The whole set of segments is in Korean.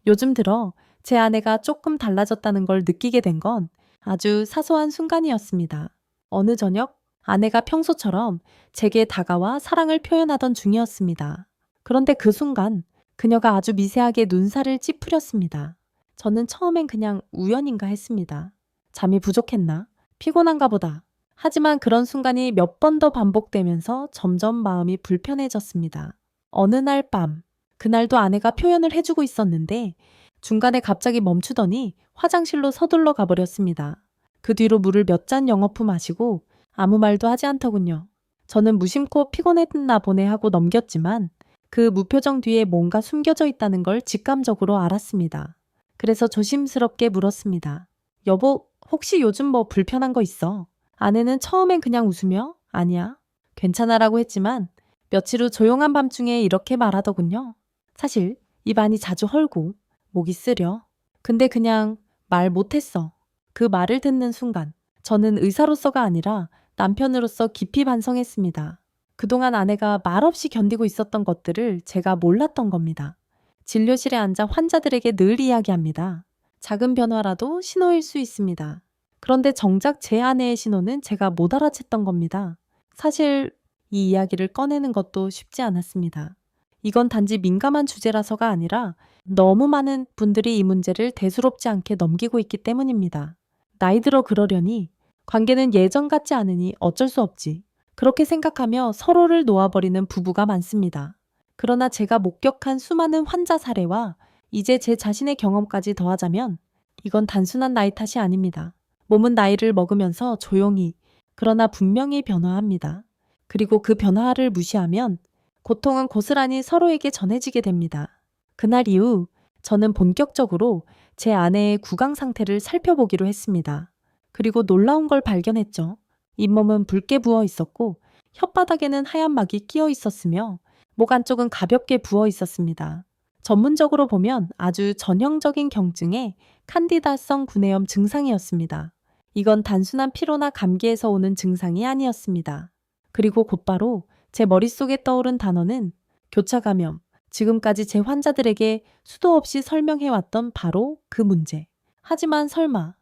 요즘 들어 제 아내가 조금 달라졌다는 걸 느끼게 된 건 아주 사소한 순간이었습니다. 어느 저녁 아내가 평소처럼 제게 다가와 사랑을 표현하던 중이었습니다. 그런데 그 순간 그녀가 아주 미세하게 눈살을 찌푸렸습니다. 저는 처음엔 그냥 우연인가 했습니다. 잠이 부족했나? 피곤한가 보다. 하지만 그런 순간이 몇 번 더 반복되면서 점점 마음이 불편해졌습니다. 어느 날 밤, 그날도 아내가 표현을 해주고 있었는데 중간에 갑자기 멈추더니 화장실로 서둘러 가버렸습니다. 그 뒤로 물을 몇 잔 영어프 마시고 아무 말도 하지 않더군요. 저는 무심코 피곤했나 보네 하고 넘겼지만 그 무표정 뒤에 뭔가 숨겨져 있다는 걸 직감적으로 알았습니다. 그래서 조심스럽게 물었습니다. 여보, 혹시 요즘 뭐 불편한 거 있어? 아내는 처음엔 그냥 웃으며 아니야, 괜찮아라고 했지만 며칠 후 조용한 밤중에 이렇게 말하더군요. 사실 입 안이 자주 헐고 목이 쓰려. 근데 그냥 말 못했어. 그 말을 듣는 순간 저는 의사로서가 아니라 남편으로서 깊이 반성했습니다. 그동안 아내가 말없이 견디고 있었던 것들을 제가 몰랐던 겁니다. 진료실에 앉아 환자들에게 늘 이야기합니다. 작은 변화라도 신호일 수 있습니다. 그런데 정작 제 아내의 신호는 제가 못 알아챘던 겁니다. 사실 이 이야기를 꺼내는 것도 쉽지 않았습니다. 이건 단지 민감한 주제라서가 아니라 너무 많은 분들이 이 문제를 대수롭지 않게 넘기고 있기 때문입니다. 나이 들어 그러려니 관계는 예전 같지 않으니 어쩔 수 없지. 그렇게 생각하며 서로를 놓아버리는 부부가 많습니다. 그러나 제가 목격한 수많은 환자 사례와 이제 제 자신의 경험까지 더하자면 이건 단순한 나이 탓이 아닙니다. 몸은 나이를 먹으면서 조용히 그러나 분명히 변화합니다. 그리고 그 변화를 무시하면 고통은 고스란히 서로에게 전해지게 됩니다. 그날 이후 저는 본격적으로 제 아내의 구강 상태를 살펴보기로 했습니다. 그리고 놀라운 걸 발견했죠. 잇몸은 붉게 부어 있었고 혓바닥에는 하얀 막이 끼어 있었으며 목 안쪽은 가볍게 부어 있었습니다. 전문적으로 보면 아주 전형적인 경증의 칸디다성 구내염 증상이었습니다. 이건 단순한 피로나 감기에서 오는 증상이 아니었습니다. 그리고 곧바로 제 머릿속에 떠오른 단어는 교차 감염, 지금까지 제 환자들에게 수도 없이 설명해왔던 바로 그 문제. 하지만 설마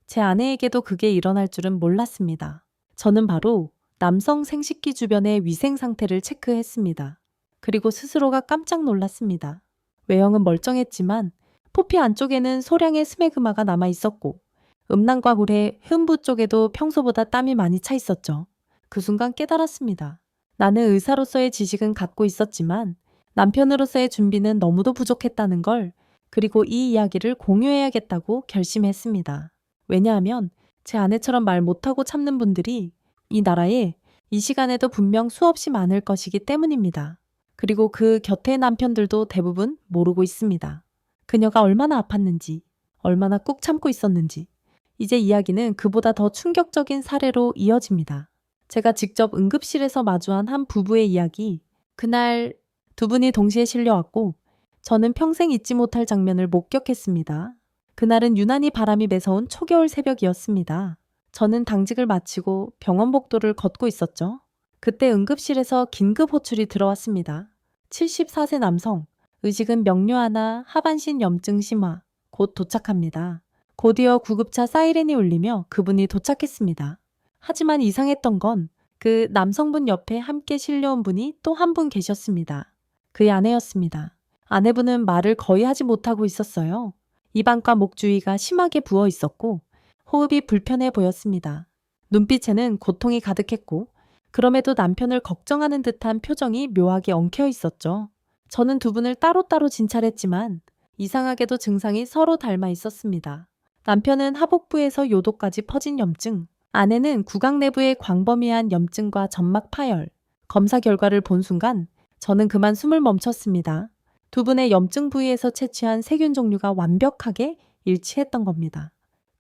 제 아내에게도 그게 일어날 줄은 몰랐습니다. 저는 바로 남성 생식기 주변의 위생 상태를 체크했습니다. 그리고 스스로가 깜짝 놀랐습니다. 외형은 멀쩡했지만 포피 안쪽에는 소량의 스메그마가 남아 있었고 음낭과골의 흉부 쪽에도 평소보다 땀이 많이 차 있었죠. 그 순간 깨달았습니다. 나는 의사로서의 지식은 갖고 있었지만 남편으로서의 준비는 너무도 부족했다는 걸, 그리고 이 이야기를 공유해야겠다고 결심했습니다. 왜냐하면 제 아내처럼 말 못하고 참는 분들이 이 나라에 이 시간에도 분명 수없이 많을 것이기 때문입니다. 그리고 그 곁의 남편들도 대부분 모르고 있습니다. 그녀가 얼마나 아팠는지, 얼마나 꾹 참고 있었는지. 이제 이야기는 그보다 더 충격적인 사례로 이어집니다. 제가 직접 응급실에서 마주한 한 부부의 이야기. 그날 두 분이 동시에 실려왔고 저는 평생 잊지 못할 장면을 목격했습니다. 그날은 유난히 바람이 매서운 초겨울 새벽이었습니다. 저는 당직을 마치고 병원 복도를 걷고 있었죠. 그때 응급실에서 긴급 호출이 들어왔습니다. 74세 남성, 의식은 명료하나 하반신 염증 심화, 곧 도착합니다. 곧이어 구급차 사이렌이 울리며 그분이 도착했습니다. 하지만 이상했던 건 그 남성분 옆에 함께 실려온 분이 또 한 분 계셨습니다. 그의 아내였습니다. 아내분은 말을 거의 하지 못하고 있었어요. 입안과 목 주위가 심하게 부어 있었고 호흡이 불편해 보였습니다. 눈빛에는 고통이 가득했고 그럼에도 남편을 걱정하는 듯한 표정이 묘하게 엉켜 있었죠. 저는 두 분을 따로따로 진찰했지만 이상하게도 증상이 서로 닮아 있었습니다. 남편은 하복부에서 요도까지 퍼진 염증, 아내는 구강 내부의 광범위한 염증과 점막 파열. 검사 결과를 본 순간 저는 그만 숨을 멈췄습니다. 두 분의 염증 부위에서 채취한 세균 종류가 완벽하게 일치했던 겁니다.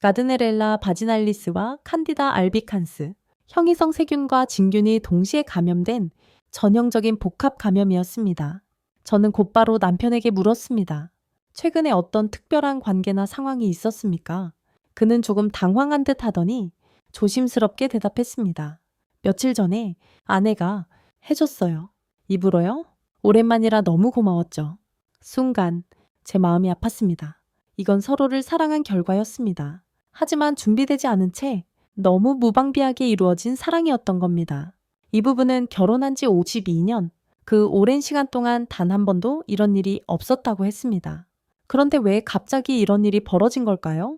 가드네렐라 바지날리스와 칸디다 알비칸스, 형이성 세균과 진균이 동시에 감염된 전형적인 복합 감염이었습니다. 저는 곧바로 남편에게 물었습니다. 최근에 어떤 특별한 관계나 상황이 있었습니까? 그는 조금 당황한 듯 하더니 조심스럽게 대답했습니다. 며칠 전에 아내가 해줬어요. 입으로요? 오랜만이라 너무 고마웠죠. 순간 제 마음이 아팠습니다. 이건 서로를 사랑한 결과였습니다. 하지만 준비되지 않은 채 너무 무방비하게 이루어진 사랑이었던 겁니다. 이 부부는 결혼한 지 52년, 그 오랜 시간 동안 단 한 번도 이런 일이 없었다고 했습니다. 그런데 왜 갑자기 이런 일이 벌어진 걸까요?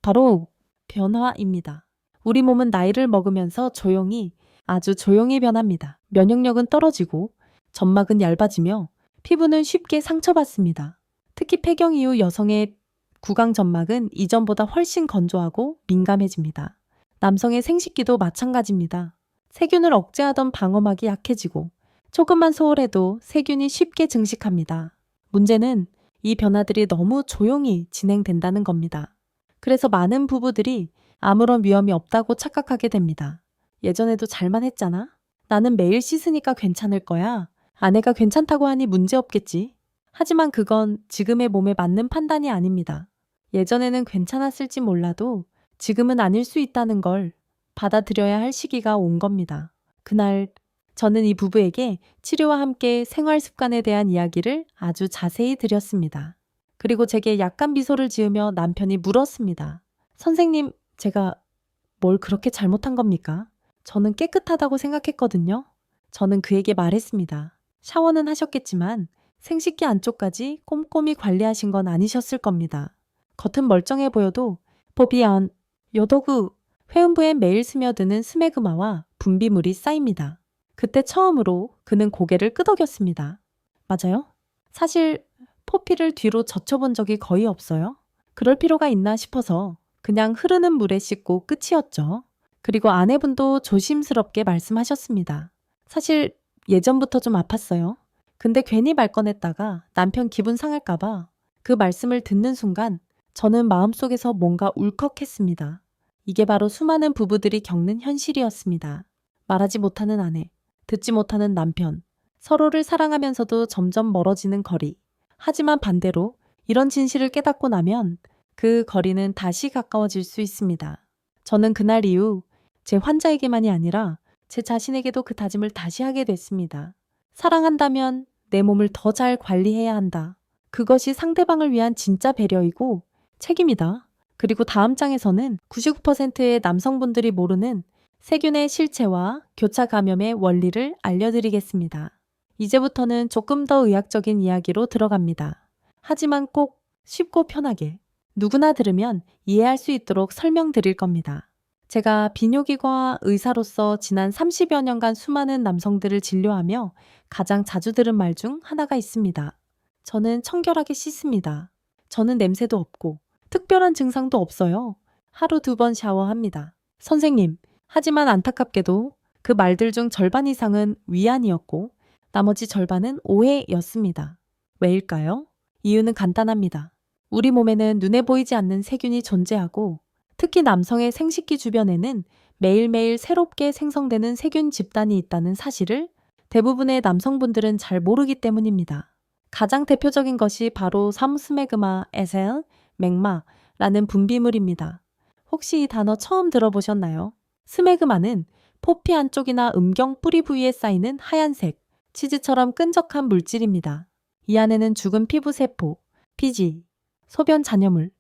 바로 변화입니다. 우리 몸은 나이를 먹으면서 조용히, 아주 조용히 변합니다. 면역력은 떨어지고 점막은 얇아지며 피부는 쉽게 상처받습니다. 특히 폐경 이후 여성의 구강 점막은 이전보다 훨씬 건조하고 민감해집니다. 남성의 생식기도 마찬가지입니다. 세균을 억제하던 방어막이 약해지고 조금만 소홀해도 세균이 쉽게 증식합니다. 문제는 이 변화들이 너무 조용히 진행된다는 겁니다. 그래서 많은 부부들이 아무런 위험이 없다고 착각하게 됩니다. 예전에도 잘만 했잖아? 나는 매일 씻으니까 괜찮을 거야. 아내가 괜찮다고 하니 문제없겠지. 하지만 그건 지금의 몸에 맞는 판단이 아닙니다. 예전에는 괜찮았을지 몰라도 지금은 아닐 수 있다는 걸 받아들여야 할 시기가 온 겁니다. 그날 저는 이 부부에게 치료와 함께 생활 습관에 대한 이야기를 아주 자세히 드렸습니다. 그리고 제게 약간 미소를 지으며 남편이 물었습니다. 선생님, 제가 뭘 그렇게 잘못한 겁니까? 저는 깨끗하다고 생각했거든요. 저는 그에게 말했습니다. 샤워는 하셨겠지만 생식기 안쪽까지 꼼꼼히 관리하신 건 아니셨을 겁니다. 겉은 멀쩡해 보여도 보비안, 요도구, 회음부에 매일 스며드는 스메그마와 분비물이 쌓입니다. 그때 처음으로 그는 고개를 끄덕였습니다. 맞아요? 사실 포피를 뒤로 젖혀본 적이 거의 없어요. 그럴 필요가 있나 싶어서 그냥 흐르는 물에 씻고 끝이었죠. 그리고 아내분도 조심스럽게 말씀하셨습니다. 사실 예전부터 좀 아팠어요. 근데 괜히 말 꺼냈다가 남편 기분 상할까봐 그 말씀을 듣는 순간 저는 마음속에서 뭔가 울컥했습니다. 이게 바로 수많은 부부들이 겪는 현실이었습니다. 말하지 못하는 아내, 듣지 못하는 남편, 서로를 사랑하면서도 점점 멀어지는 거리. 하지만 반대로 이런 진실을 깨닫고 나면 그 거리는 다시 가까워질 수 있습니다. 저는 그날 이후 제 환자에게만이 아니라 제 자신에게도 그 다짐을 다시 하게 됐습니다. 사랑한다면 내 몸을 더 잘 관리해야 한다. 그것이 상대방을 위한 진짜 배려이고 책임이다. 그리고 다음 장에서는 99%의 남성분들이 모르는 세균의 실체와 교차 감염의 원리를 알려드리겠습니다. 이제부터는 조금 더 의학적인 이야기로 들어갑니다. 하지만 꼭 쉽고 편하게 누구나 들으면 이해할 수 있도록 설명드릴 겁니다. 제가 비뇨기과 의사로서 지난 30여 년간 수많은 남성들을 진료하며 가장 자주 들은 말 중 하나가 있습니다. 저는 청결하게 씻습니다. 저는 냄새도 없고 특별한 증상도 없어요. 하루 2번 샤워합니다. 선생님, 하지만 안타깝게도 그 말들 중 절반 이상은 위안이었고 나머지 절반은 오해였습니다. 왜일까요? 이유는 간단합니다. 우리 몸에는 눈에 보이지 않는 세균이 존재하고 특히 남성의 생식기 주변에는 매일매일 새롭게 생성되는 세균 집단이 있다는 사실을 대부분의 남성분들은 잘 모르기 때문입니다. 가장 대표적인 것이 바로 삼스메그마, 에셀, 맥마라는 분비물입니다. 혹시 이 단어 처음 들어보셨나요? 스메그마는 포피 안쪽이나 음경 뿌리 부위에 쌓이는 하얀색, 치즈처럼 끈적한 물질입니다. 이 안에는 죽은 피부 세포, 피지, 소변 잔여물,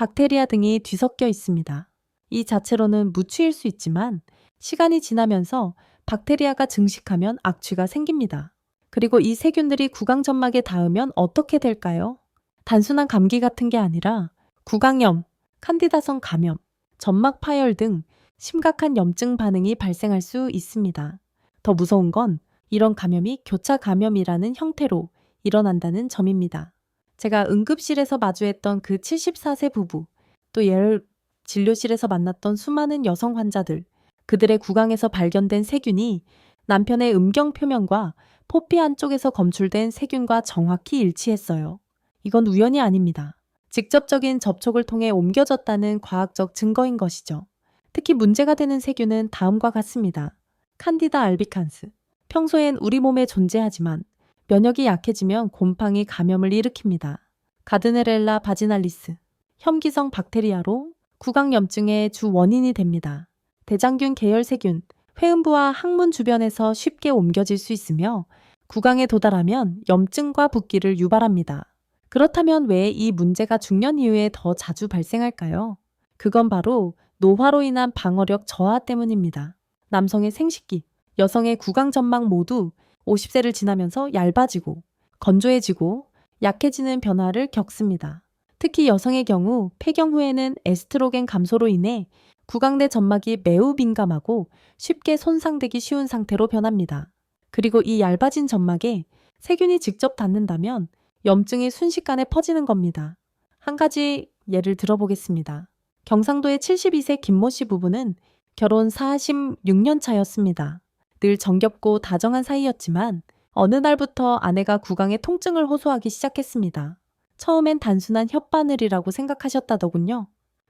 박테리아 등이 뒤섞여 있습니다. 이 자체로는 무취일 수 있지만 시간이 지나면서 박테리아가 증식하면 악취가 생깁니다. 그리고 이 세균들이 구강점막에 닿으면 어떻게 될까요? 단순한 감기 같은 게 아니라 구강염, 칸디다성 감염, 점막 파열 등 심각한 염증 반응이 발생할 수 있습니다. 더 무서운 건 이런 감염이 교차 감염이라는 형태로 일어난다는 점입니다. 제가 응급실에서 마주했던 그 74세 부부, 또 예를 진료실에서 만났던 수많은 여성 환자들, 그들의 구강에서 발견된 세균이 남편의 음경 표면과 포피 안쪽에서 검출된 세균과 정확히 일치했어요. 이건 우연이 아닙니다. 직접적인 접촉을 통해 옮겨졌다는 과학적 증거인 것이죠. 특히 문제가 되는 세균은 다음과 같습니다. 칸디다 알비칸스. 평소엔 우리 몸에 존재하지만 면역이 약해지면 곰팡이 감염을 일으킵니다. 가드네렐라 바지날리스. 혐기성 박테리아로 구강염증의 주 원인이 됩니다. 대장균 계열 세균, 회음부와 항문 주변에서 쉽게 옮겨질 수 있으며 구강에 도달하면 염증과 붓기를 유발합니다. 그렇다면 왜 이 문제가 중년 이후에 더 자주 발생할까요? 그건 바로 노화로 인한 방어력 저하 때문입니다. 남성의 생식기, 여성의 구강 점막 모두 50세를 지나면서 얇아지고 건조해지고 약해지는 변화를 겪습니다. 특히 여성의 경우 폐경 후에는 에스트로겐 감소로 인해 구강내 점막이 매우 민감하고 쉽게 손상되기 쉬운 상태로 변합니다. 그리고 이 얇아진 점막에 세균이 직접 닿는다면 염증이 순식간에 퍼지는 겁니다. 한 가지 예를 들어보겠습니다. 경상도의 72세 김모 씨 부부는 결혼 46년 차였습니다. 늘 정겹고 다정한 사이였지만 어느 날부터 아내가 구강에 통증을 호소하기 시작했습니다. 처음엔 단순한 혓바늘이라고 생각하셨다더군요.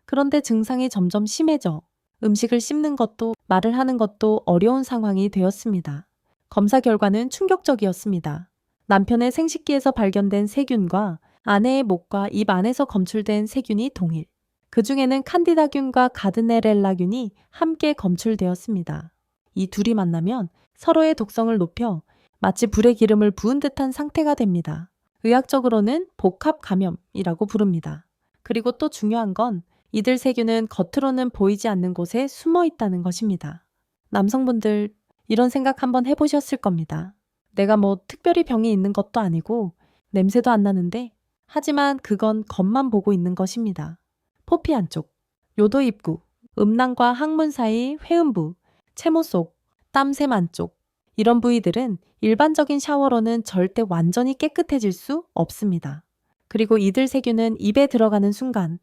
그런데 증상이 점점 심해져 음식을 씹는 것도 말을 하는 것도 어려운 상황이 되었습니다. 검사 결과는 충격적이었습니다. 남편의 생식기에서 발견된 세균과 아내의 목과 입 안에서 검출된 세균이 동일. 그 중에는 칸디다균과 가드네렐라균이 함께 검출되었습니다. 이 둘이 만나면 서로의 독성을 높여 마치 불에 기름을 부은 듯한 상태가 됩니다. 의학적으로는 복합 감염이라고 부릅니다. 그리고 또 중요한 건 이들 세균은 겉으로는 보이지 않는 곳에 숨어 있다는 것입니다. 남성분들 이런 생각 한번 해보셨을 겁니다. 내가 뭐 특별히 병이 있는 것도 아니고 냄새도 안 나는데 하지만 그건 겉만 보고 있는 것입니다. 포피 안쪽, 요도 입구, 음낭과 항문 사이 회음부, 채모 속, 땀샘 안쪽 이런 부위들은 일반적인 샤워로는 절대 완전히 깨끗해질 수 없습니다. 그리고 이들 세균은 입에 들어가는 순간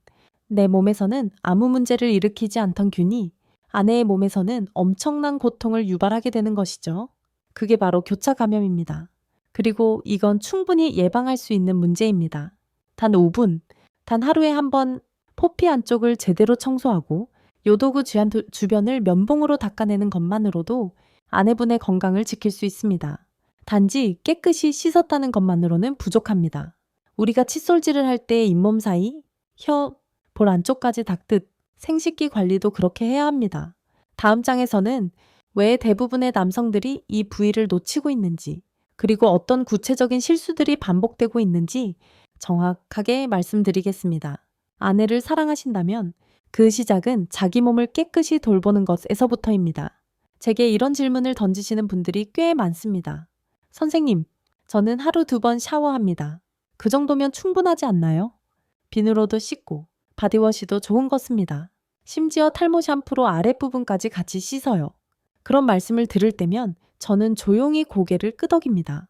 내 몸에서는 아무 문제를 일으키지 않던 균이 아내의 몸에서는 엄청난 고통을 유발하게 되는 것이죠. 그게 바로 교차 감염입니다. 그리고 이건 충분히 예방할 수 있는 문제입니다. 단 5분, 단 하루에 한 번 포피 안쪽을 제대로 청소하고 요도구 주변을 면봉으로 닦아내는 것만으로도 아내분의 건강을 지킬 수 있습니다. 단지 깨끗이 씻었다는 것만으로는 부족합니다. 우리가 칫솔질을 할 때 잇몸 사이, 혀, 볼 안쪽까지 닦듯 생식기 관리도 그렇게 해야 합니다. 다음 장에서는 왜 대부분의 남성들이 이 부위를 놓치고 있는지, 그리고 어떤 구체적인 실수들이 반복되고 있는지 정확하게 말씀드리겠습니다. 아내를 사랑하신다면 그 시작은 자기 몸을 깨끗이 돌보는 것에서부터입니다. 제게 이런 질문을 던지시는 분들이 꽤 많습니다. 선생님, 저는 하루 2번 샤워합니다. 그 정도면 충분하지 않나요? 비누로도 씻고 바디워시도 좋은 거 씁니다. 심지어 탈모 샴푸로 아랫부분까지 같이 씻어요. 그런 말씀을 들을 때면 저는 조용히 고개를 끄덕입니다.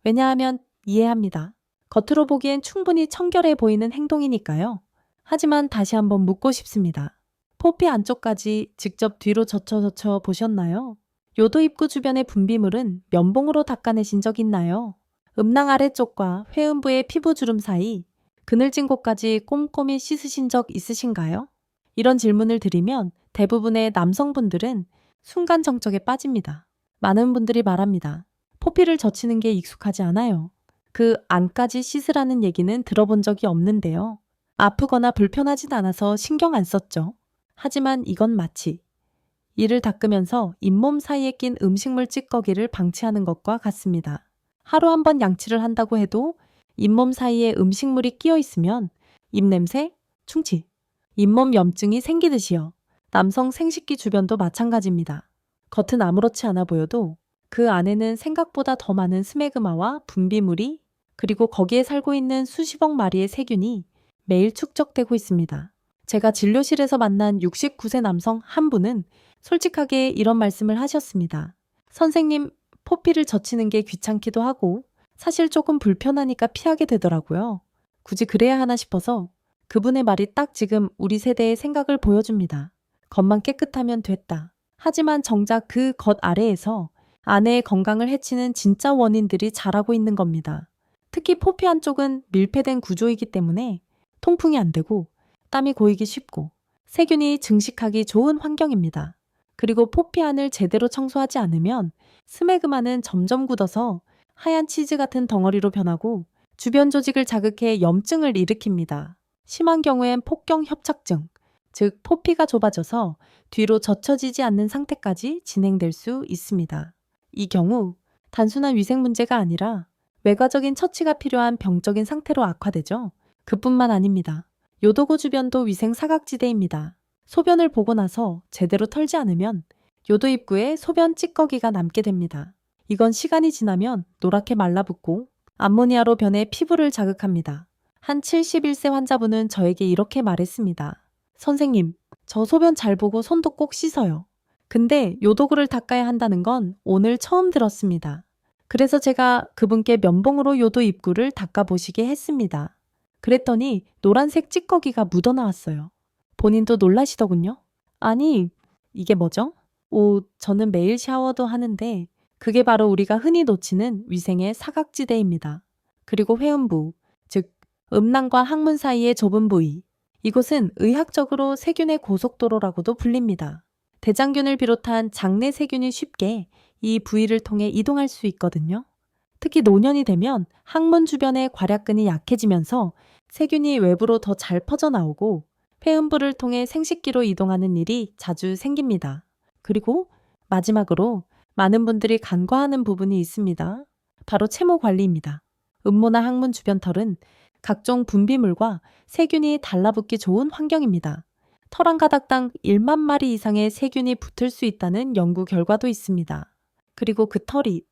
왜냐하면 이해합니다. 겉으로 보기엔 충분히 청결해 보이는 행동이니까요. 하지만 다시 한번 묻고 싶습니다. 포피 안쪽까지 직접 뒤로 젖혀 보셨나요? 요도 입구 주변의 분비물은 면봉으로 닦아내신 적 있나요? 음낭 아래쪽과 회음부의 피부 주름 사이, 그늘진 곳까지 꼼꼼히 씻으신 적 있으신가요? 이런 질문을 드리면 대부분의 남성분들은 순간 정적에 빠집니다. 많은 분들이 말합니다. 포피를 젖히는 게 익숙하지 않아요. 그 안까지 씻으라는 얘기는 들어본 적이 없는데요. 아프거나 불편하진 않아서 신경 안 썼죠. 하지만 이건 마치 이를 닦으면서 잇몸 사이에 낀 음식물 찌꺼기를 방치하는 것과 같습니다. 하루 한 번 양치를 한다고 해도 잇몸 사이에 음식물이 끼어 있으면 입냄새, 충치, 잇몸 염증이 생기듯이요. 남성 생식기 주변도 마찬가지입니다. 겉은 아무렇지 않아 보여도 그 안에는 생각보다 더 많은 스메그마와 분비물이 그리고 거기에 살고 있는 수십억 마리의 세균이 매일 축적되고 있습니다. 제가 진료실에서 만난 69세 남성 한 분은 솔직하게 이런 말씀을 하셨습니다. 선생님, 포피를 젖히는 게 귀찮기도 하고 사실 조금 불편하니까 피하게 되더라고요. 굳이 그래야 하나 싶어서 그분의 말이 딱 지금 우리 세대의 생각을 보여줍니다. 겉만 깨끗하면 됐다. 하지만 정작 그 겉 아래에서 아내의 건강을 해치는 진짜 원인들이 자라고 있는 겁니다. 특히 포피 안쪽은 밀폐된 구조이기 때문에 통풍이 안 되고 땀이 고이기 쉽고 세균이 증식하기 좋은 환경입니다. 그리고 포피 안을 제대로 청소하지 않으면 스메그마는 점점 굳어서 하얀 치즈 같은 덩어리로 변하고 주변 조직을 자극해 염증을 일으킵니다. 심한 경우엔 폭경 협착증, 즉 포피가 좁아져서 뒤로 젖혀지지 않는 상태까지 진행될 수 있습니다. 이 경우 단순한 위생 문제가 아니라 외과적인 처치가 필요한 병적인 상태로 악화되죠. 그뿐만 아닙니다. 요도구 주변도 위생 사각지대입니다. 소변을 보고 나서 제대로 털지 않으면 요도 입구에 소변 찌꺼기가 남게 됩니다. 이건 시간이 지나면 노랗게 말라붙고 암모니아로 변해 피부를 자극합니다. 한 71세 환자분은 저에게 이렇게 말했습니다. 선생님, 저 소변 잘 보고 손도 꼭 씻어요. 근데 요도구를 닦아야 한다는 건 오늘 처음 들었습니다. 그래서 제가 그분께 면봉으로 요도 입구를 닦아보시게 했습니다. 그랬더니 노란색 찌꺼기가 묻어나왔어요. 본인도 놀라시더군요. 아니, 이게 뭐죠? 저는 매일 샤워도 하는데 그게 바로 우리가 흔히 놓치는 위생의 사각지대입니다. 그리고 회음부, 즉 음낭과 항문 사이의 좁은 부위. 이곳은 의학적으로 세균의 고속도로라고도 불립니다. 대장균을 비롯한 장내 세균이 쉽게 이 부위를 통해 이동할 수 있거든요. 특히 노년이 되면 항문 주변의 괄약근이 약해지면서 세균이 외부로 더 잘 퍼져나오고 폐음부를 통해 생식기로 이동하는 일이 자주 생깁니다. 그리고 마지막으로 많은 분들이 간과하는 부분이 있습니다. 바로 채모 관리입니다. 음모나 항문 주변 털은 각종 분비물과 세균이 달라붙기 좋은 환경입니다. 털 한 가닥당 1만 마리 이상의 세균이 붙을 수 있다는 연구 결과도 있습니다. 그리고 그 털이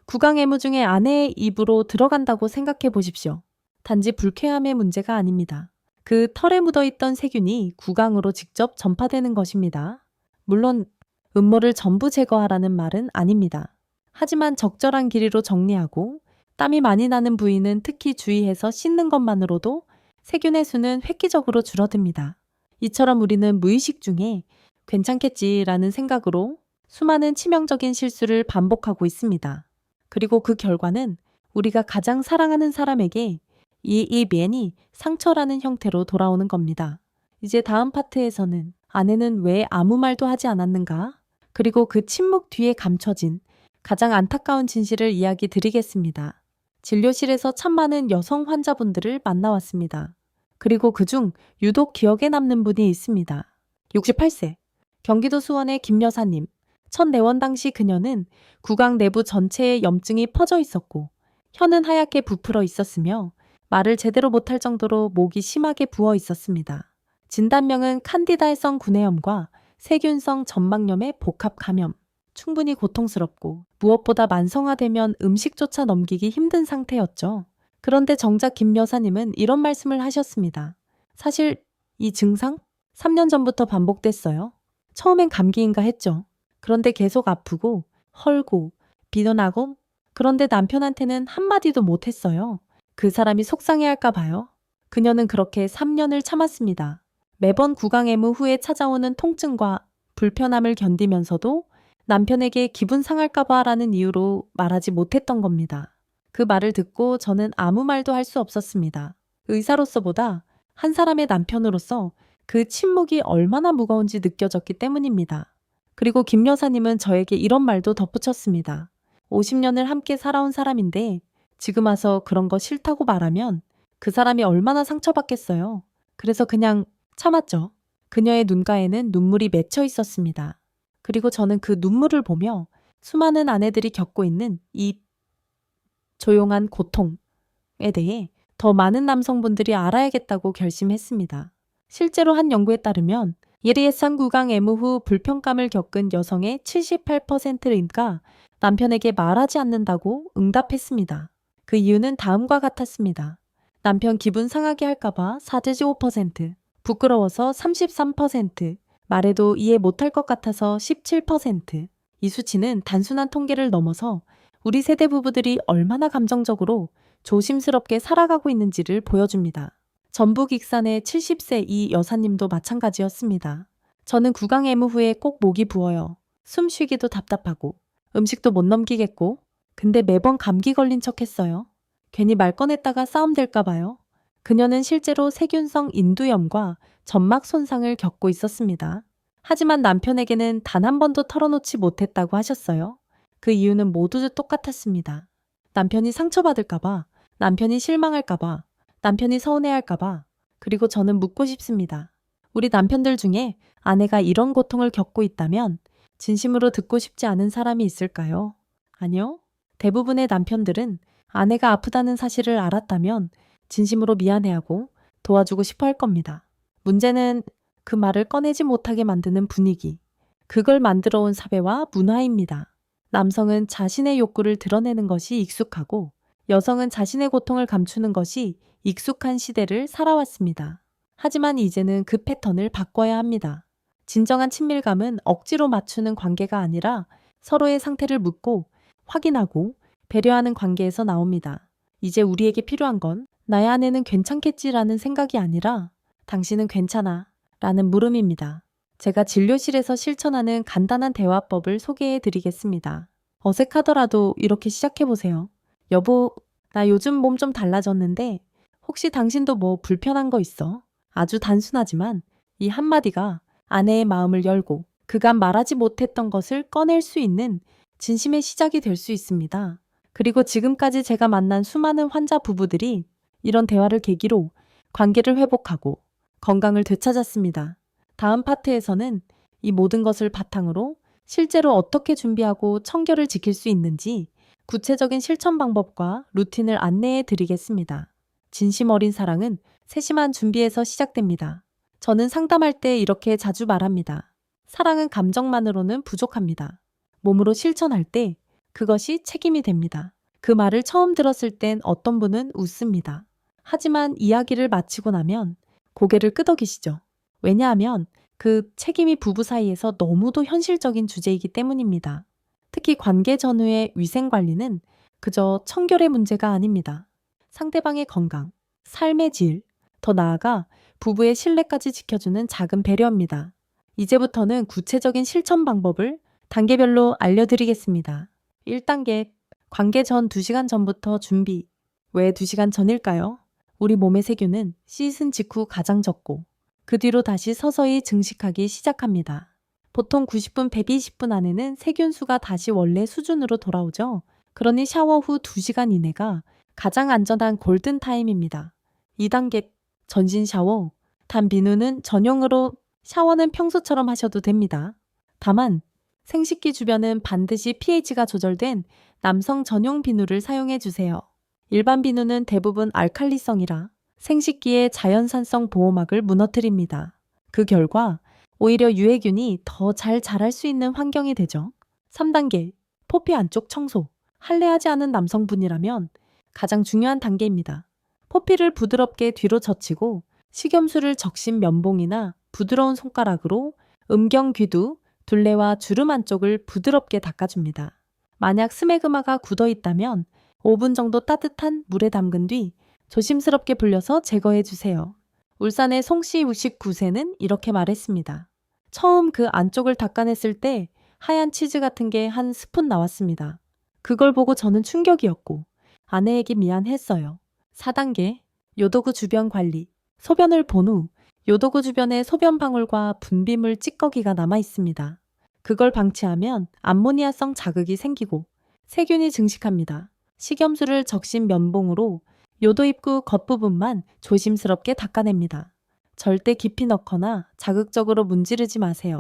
구강애무 중에 아내의 입으로 들어간다고 생각해 보십시오. 단지 불쾌함의 문제가 아닙니다. 그 털에 묻어있던 세균이 구강으로 직접 전파되는 것입니다. 물론 음모를 전부 제거하라는 말은 아닙니다. 하지만 적절한 길이로 정리하고 땀이 많이 나는 부위는 특히 주의해서 씻는 것만으로도 세균의 수는 획기적으로 줄어듭니다. 이처럼 우리는 무의식 중에 괜찮겠지라는 생각으로 수많은 치명적인 실수를 반복하고 있습니다. 그리고 그 결과는 우리가 가장 사랑하는 사람에게 이 미엔이 상처라는 형태로 돌아오는 겁니다. 이제 다음 파트에서는 아내는 왜 아무 말도 하지 않았는가? 그리고 그 침묵 뒤에 감춰진 가장 안타까운 진실을 이야기 드리겠습니다. 진료실에서 참 많은 여성 환자분들을 만나왔습니다. 그리고 그중 유독 기억에 남는 분이 있습니다. 68세, 경기도 수원의 김 여사님. 첫 내원 당시 그녀는 구강 내부 전체에 염증이 퍼져 있었고 혀는 하얗게 부풀어 있었으며 말을 제대로 못할 정도로 목이 심하게 부어 있었습니다. 진단명은 칸디다해성 구내염과 세균성 점막염의 복합 감염. 충분히 고통스럽고 무엇보다 만성화되면 음식조차 넘기기 힘든 상태였죠. 그런데 정작 김 여사님은 이런 말씀을 하셨습니다. 사실 이 증상 3년 전부터 반복됐어요. 처음엔 감기인가 했죠. 그런데 계속 아프고 헐고 비도나고 그런데 남편한테는 한마디도 못했어요. 그 사람이 속상해할까 봐요. 그녀는 그렇게 3년을 참았습니다. 매번 구강애무 후에 찾아오는 통증과 불편함을 견디면서도 남편에게 기분 상할까 봐라는 이유로 말하지 못했던 겁니다. 그 말을 듣고 저는 아무 말도 할 수 없었습니다. 의사로서보다 한 사람의 남편으로서 그 침묵이 얼마나 무거운지 느껴졌기 때문입니다. 그리고 김 여사님은 저에게 이런 말도 덧붙였습니다. 50년을 함께 살아온 사람인데 지금 와서 그런 거 싫다고 말하면 그 사람이 얼마나 상처받겠어요. 그래서 그냥 참았죠. 그녀의 눈가에는 눈물이 맺혀 있었습니다. 그리고 저는 그 눈물을 보며 수많은 아내들이 겪고 있는 이 조용한 고통에 대해 더 많은 남성분들이 알아야겠다고 결심했습니다. 실제로 한 연구에 따르면 예리예산 구강 애무 후 불편감을 겪은 여성의 78%가 남편에게 말하지 않는다고 응답했습니다. 그 이유는 다음과 같았습니다. 남편 기분 상하게 할까봐 45%, 부끄러워서 33%, 말해도 이해 못할 것 같아서 17%. 이 수치는 단순한 통계를 넘어서 우리 세대 부부들이 얼마나 감정적으로 조심스럽게 살아가고 있는지를 보여줍니다. 전북 익산의 70세 이 여사님도 마찬가지였습니다. 저는 구강애무 후에 꼭 목이 부어요. 숨 쉬기도 답답하고 음식도 못 넘기겠고 근데 매번 감기 걸린 척 했어요. 괜히 말 꺼냈다가 싸움 될까 봐요. 그녀는 실제로 세균성 인두염과 점막 손상을 겪고 있었습니다. 하지만 남편에게는 단 한 번도 털어놓지 못했다고 하셨어요. 그 이유는 모두 똑같았습니다. 남편이 상처받을까봐, 남편이 실망할까봐, 남편이 서운해할까봐. 그리고 저는 묻고 싶습니다. 우리 남편들 중에 아내가 이런 고통을 겪고 있다면 진심으로 듣고 싶지 않은 사람이 있을까요? 아니요. 대부분의 남편들은 아내가 아프다는 사실을 알았다면 진심으로 미안해하고 도와주고 싶어 할 겁니다. 문제는 그 말을 꺼내지 못하게 만드는 분위기. 그걸 만들어 온 사회와 문화입니다. 남성은 자신의 욕구를 드러내는 것이 익숙하고 여성은 자신의 고통을 감추는 것이 익숙한 시대를 살아왔습니다. 하지만 이제는 그 패턴을 바꿔야 합니다. 진정한 친밀감은 억지로 맞추는 관계가 아니라 서로의 상태를 묻고 확인하고 배려하는 관계에서 나옵니다. 이제 우리에게 필요한 건 나의 아내는 괜찮겠지라는 생각이 아니라 당신은 괜찮아 라는 물음입니다. 제가 진료실에서 실천하는 간단한 대화법을 소개해 드리겠습니다. 어색하더라도 이렇게 시작해 보세요. 여보, 나 요즘 몸 좀 달라졌는데 혹시 당신도 뭐 불편한 거 있어? 아주 단순하지만 이 한마디가 아내의 마음을 열고 그간 말하지 못했던 것을 꺼낼 수 있는 진심의 시작이 될 수 있습니다. 그리고 지금까지 제가 만난 수많은 환자 부부들이 이런 대화를 계기로 관계를 회복하고 건강을 되찾았습니다. 다음 파트에서는 이 모든 것을 바탕으로 실제로 어떻게 준비하고 청결을 지킬 수 있는지 구체적인 실천 방법과 루틴을 안내해 드리겠습니다. 진심 어린 사랑은 세심한 준비에서 시작됩니다. 저는 상담할 때 이렇게 자주 말합니다. 사랑은 감정만으로는 부족합니다. 몸으로 실천할 때 그것이 책임이 됩니다. 그 말을 처음 들었을 땐 어떤 분은 웃습니다. 하지만 이야기를 마치고 나면 고개를 끄덕이시죠. 왜냐하면 그 책임이 부부 사이에서 너무도 현실적인 주제이기 때문입니다. 특히 관계 전후의 위생 관리는 그저 청결의 문제가 아닙니다. 상대방의 건강, 삶의 질, 더 나아가 부부의 신뢰까지 지켜주는 작은 배려입니다. 이제부터는 구체적인 실천 방법을 단계별로 알려드리겠습니다. 1단계, 관계 전 2시간 전부터 준비. 왜 2시간 전일까요? 우리 몸의 세균은 씻은 직후 가장 적고 그 뒤로 다시 서서히 증식하기 시작합니다. 보통 90분, 120분 안에는 세균 수가 다시 원래 수준으로 돌아오죠. 그러니 샤워 후 2시간 이내가 가장 안전한 골든타임입니다. 2단계, 전신 샤워. 단 비누는 전용으로 샤워는 평소처럼 하셔도 됩니다. 다만 생식기 주변은 반드시 pH가 조절된 남성 전용 비누를 사용해 주세요. 일반 비누는 대부분 알칼리성이라 생식기의 자연산성 보호막을 무너뜨립니다. 그 결과 오히려 유해균이 더 잘 자랄 수 있는 환경이 되죠. 3단계, 포피 안쪽 청소. 할례하지 않은 남성분이라면 가장 중요한 단계입니다. 포피를 부드럽게 뒤로 젖히고 식염수를 적신 면봉이나 부드러운 손가락으로 음경귀두, 둘레와 주름 안쪽을 부드럽게 닦아줍니다. 만약 스메그마가 굳어 있다면 5분 정도 따뜻한 물에 담근 뒤 조심스럽게 불려서 제거해 주세요. 울산의 송씨 69세는 이렇게 말했습니다. 처음 그 안쪽을 닦아냈을 때 하얀 치즈 같은 게 한 스푼 나왔습니다. 그걸 보고 저는 충격이었고 아내에게 미안했어요. 4단계, 요도구 주변 관리. 소변을 본 후 요도구 주변에 소변 방울과 분비물 찌꺼기가 남아 있습니다. 그걸 방치하면 암모니아성 자극이 생기고 세균이 증식합니다. 식염수를 적신 면봉으로 요도 입구 겉부분만 조심스럽게 닦아냅니다. 절대 깊이 넣거나 자극적으로 문지르지 마세요.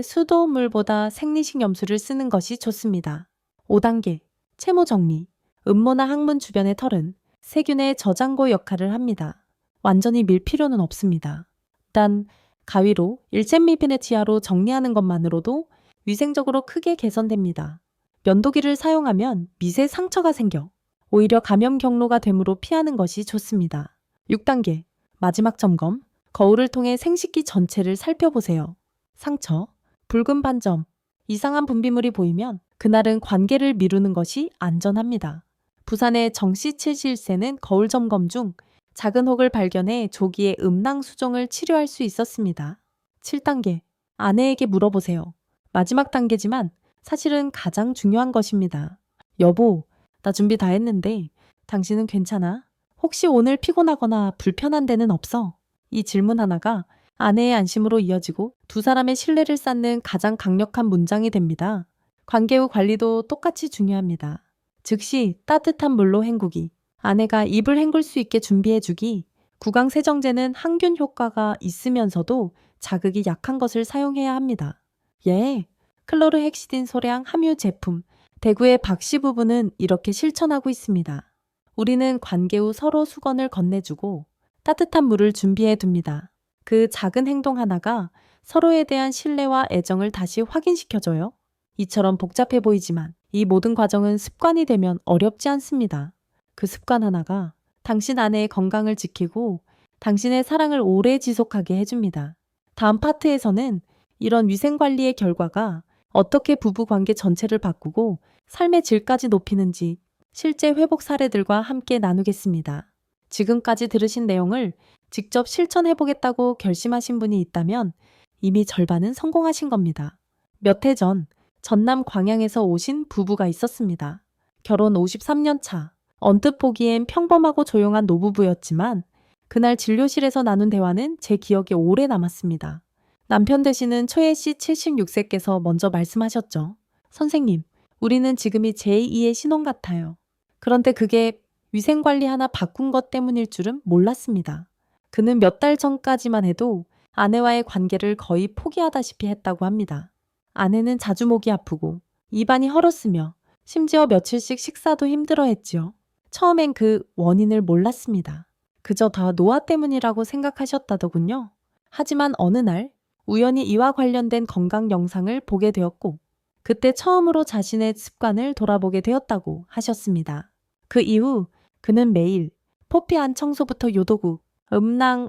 수도물보다 생리식염수를 쓰는 것이 좋습니다. 5단계, 채모 정리. 음모나 항문 주변의 털은 세균의 저장고 역할을 합니다. 완전히 밀 필요는 없습니다. 단 가위로 1cm 지하로 정리하는 것만으로도 위생적으로 크게 개선됩니다. 면도기를 사용하면 미세 상처가 생겨 오히려 감염 경로가 되므로 피하는 것이 좋습니다. 6단계, 마지막 점검. 거울을 통해 생식기 전체를 살펴보세요. 상처, 붉은 반점, 이상한 분비물이 보이면 그날은 관계를 미루는 것이 안전합니다. 부산의 정씨 70세는 거울 점검 중 작은 혹을 발견해 조기에 음낭 수종을 치료할 수 있었습니다. 7단계, 아내에게 물어보세요. 마지막 단계지만 사실은 가장 중요한 것입니다. 여보, 나 준비 다 했는데 당신은 괜찮아? 혹시 오늘 피곤하거나 불편한 데는 없어? 이 질문 하나가 아내의 안심으로 이어지고 두 사람의 신뢰를 쌓는 가장 강력한 문장이 됩니다. 관계 후 관리도 똑같이 중요합니다. 즉시 따뜻한 물로 헹구기, 아내가 입을 헹굴 수 있게 준비해주기, 구강세정제는 항균 효과가 있으면서도 자극이 약한 것을 사용해야 합니다. 클로르헥시딘 소량 함유 제품, 대구의 박씨 부부는 이렇게 실천하고 있습니다. 우리는 관계 후 서로 수건을 건네주고 따뜻한 물을 준비해 둡니다. 그 작은 행동 하나가 서로에 대한 신뢰와 애정을 다시 확인시켜줘요. 이처럼 복잡해 보이지만 이 모든 과정은 습관이 되면 어렵지 않습니다. 그 습관 하나가 당신 아내의 건강을 지키고 당신의 사랑을 오래 지속하게 해줍니다. 다음 파트에서는 이런 위생관리의 결과가 어떻게 부부관계 전체를 바꾸고 삶의 질까지 높이는지 실제 회복 사례들과 함께 나누겠습니다. 지금까지 들으신 내용을 직접 실천해보겠다고 결심하신 분이 있다면 이미 절반은 성공하신 겁니다. 몇 해 전 전남 광양에서 오신 부부가 있었습니다. 결혼 53년 차. 언뜻 보기엔 평범하고 조용한 노부부였지만 그날 진료실에서 나눈 대화는 제 기억에 오래 남았습니다. 남편 되시는 초혜 씨 76세께서 먼저 말씀하셨죠. 선생님, 우리는 지금이 제2의 신혼 같아요. 그런데 그게 위생관리 하나 바꾼 것 때문일 줄은 몰랐습니다. 그는 몇 달 전까지만 해도 아내와의 관계를 거의 포기하다시피 했다고 합니다. 아내는 자주 목이 아프고 입안이 헐었으며 심지어 며칠씩 식사도 힘들어했지요. 처음엔 그 원인을 몰랐습니다. 그저 다 노화 때문이라고 생각하셨다더군요. 하지만 어느 날 우연히 이와 관련된 건강 영상을 보게 되었고 그때 처음으로 자신의 습관을 돌아보게 되었다고 하셨습니다. 그 이후 그는 매일 포피 안 청소부터 요도구, 음낭,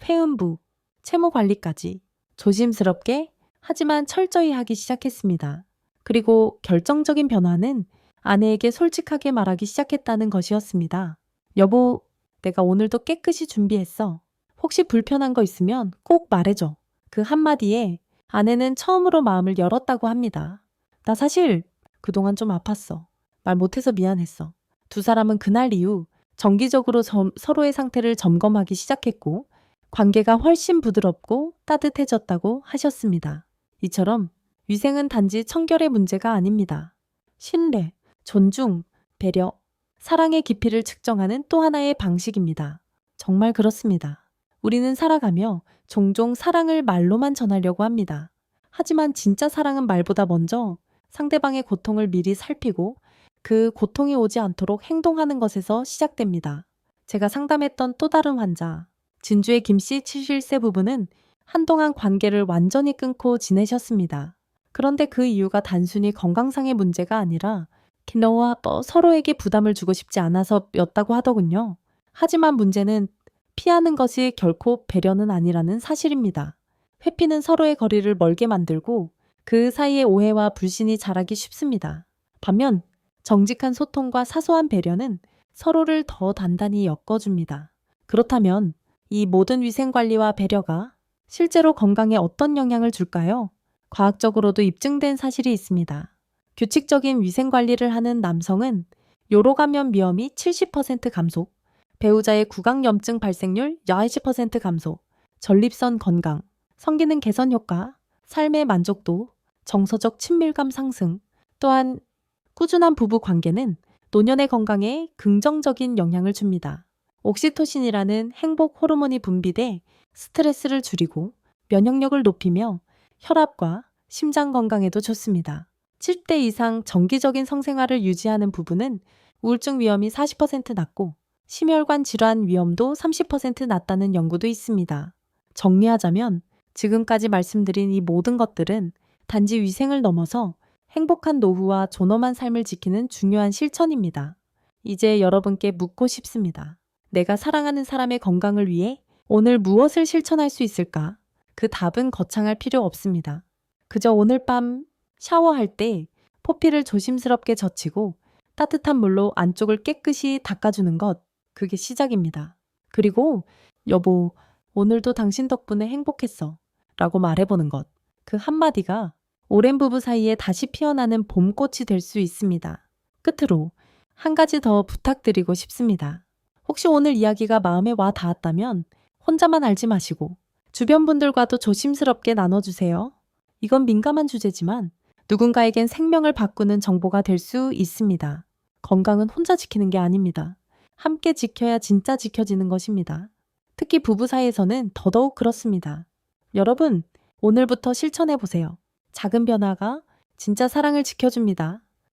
회음부, 채모 관리까지 조심스럽게 하지만 철저히 하기 시작했습니다. 그리고 결정적인 변화는 아내에게 솔직하게 말하기 시작했다는 것이었습니다. 여보, 내가 오늘도 깨끗이 준비했어. 혹시 불편한 거 있으면 꼭 말해줘. 그 한마디에 아내는 처음으로 마음을 열었다고 합니다. 나 사실 그동안 좀 아팠어. 말 못해서 미안했어. 두 사람은 그날 이후 정기적으로 서로의 상태를 점검하기 시작했고 관계가 훨씬 부드럽고 따뜻해졌다고 하셨습니다. 이처럼 위생은 단지 청결의 문제가 아닙니다. 신뢰, 존중, 배려, 사랑의 깊이를 측정하는 또 하나의 방식입니다. 정말 그렇습니다. 우리는 살아가며 종종 사랑을 말로만 전하려고 합니다. 하지만 진짜 사랑은 말보다 먼저 상대방의 고통을 미리 살피고 그 고통이 오지 않도록 행동하는 것에서 시작됩니다. 제가 상담했던 또 다른 환자, 진주의 김씨 71세 부부는 한동안 관계를 완전히 끊고 지내셨습니다. 그런데 그 이유가 단순히 건강상의 문제가 아니라 너와 서로에게 부담을 주고 싶지 않아서였다고 하더군요. 하지만 문제는 피하는 것이 결코 배려는 아니라는 사실입니다. 회피는 서로의 거리를 멀게 만들고 그 사이에 오해와 불신이 자라기 쉽습니다. 반면 정직한 소통과 사소한 배려는 서로를 더 단단히 엮어줍니다. 그렇다면 이 모든 위생관리와 배려가 실제로 건강에 어떤 영향을 줄까요? 과학적으로도 입증된 사실이 있습니다. 규칙적인 위생관리를 하는 남성은 요로감염 위험이 70% 감소, 배우자의 구강염증 발생률 80% 감소, 전립선 건강, 성기능 개선 효과, 삶의 만족도, 정서적 친밀감 상승, 또한 꾸준한 부부 관계는 노년의 건강에 긍정적인 영향을 줍니다. 옥시토신이라는 행복 호르몬이 분비돼 스트레스를 줄이고 면역력을 높이며 혈압과 심장 건강에도 좋습니다. 7대 이상 정기적인 성생활을 유지하는 부부는 우울증 위험이 40% 낮고 심혈관 질환 위험도 30% 낮다는 연구도 있습니다. 정리하자면 지금까지 말씀드린 이 모든 것들은 단지 위생을 넘어서 행복한 노후와 존엄한 삶을 지키는 중요한 실천입니다. 이제 여러분께 묻고 싶습니다. 내가 사랑하는 사람의 건강을 위해 오늘 무엇을 실천할 수 있을까? 그 답은 거창할 필요 없습니다. 그저 오늘 밤 샤워할 때 포피를 조심스럽게 젖히고 따뜻한 물로 안쪽을 깨끗이 닦아주는 것, 그게 시작입니다. 그리고 여보, 오늘도 당신 덕분에 행복했어 라고 말해보는 것, 그 한마디가 오랜 부부 사이에 다시 피어나는 봄꽃이 될 수 있습니다. 끝으로 한 가지 더 부탁드리고 싶습니다. 혹시 오늘 이야기가 마음에 와 닿았다면 혼자만 알지 마시고 주변 분들과도 조심스럽게 나눠주세요. 이건 민감한 주제지만 누군가에겐 생명을 바꾸는 정보가 될 수 있습니다. 건강은 혼자 지키는 게 아닙니다. 함께 지켜야 진짜 지켜지는 것입니다. 특히 부부 사이에서는 더더욱 그렇습니다. 여러분, 오늘부터 실천해보세요. 작은 변화가 진짜 사랑을 지켜줍니다.